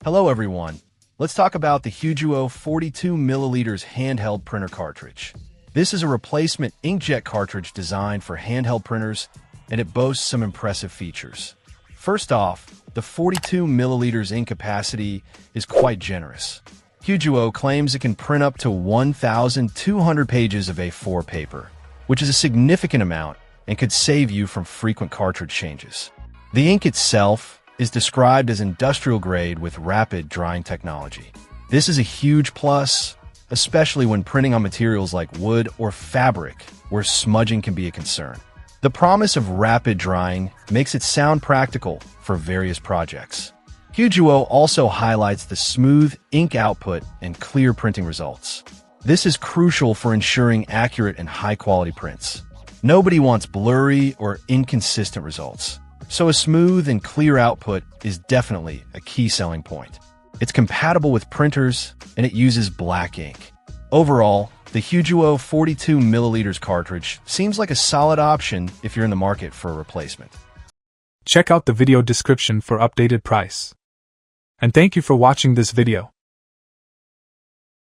Hello everyone. Let's talk about the Hyuduo 42ml handheld printer cartridge. This is a replacement inkjet cartridge designed for handheld printers, and it boasts some impressive features. First off, the 42ml ink capacity is quite generous. Hyuduo claims it can print up to 1,200 pages of A4 paper, which is a significant amount and could save you from frequent cartridge changes. The ink itself is described as industrial grade with rapid drying technology. This is a huge plus, especially when printing on materials like wood or fabric, where smudging can be a concern. The promise of rapid drying makes it sound practical for various projects. Hyuduo also highlights the smooth ink output and clear printing results. This is crucial for ensuring accurate and high-quality prints. Nobody wants blurry or inconsistent results, so a smooth and clear output is definitely a key selling point. It's compatible with printers, and it uses black ink. Overall, the Hyuduo 42ml cartridge seems like a solid option if you're in the market for a replacement. Check out the video description for updated price. And thank you for watching this video.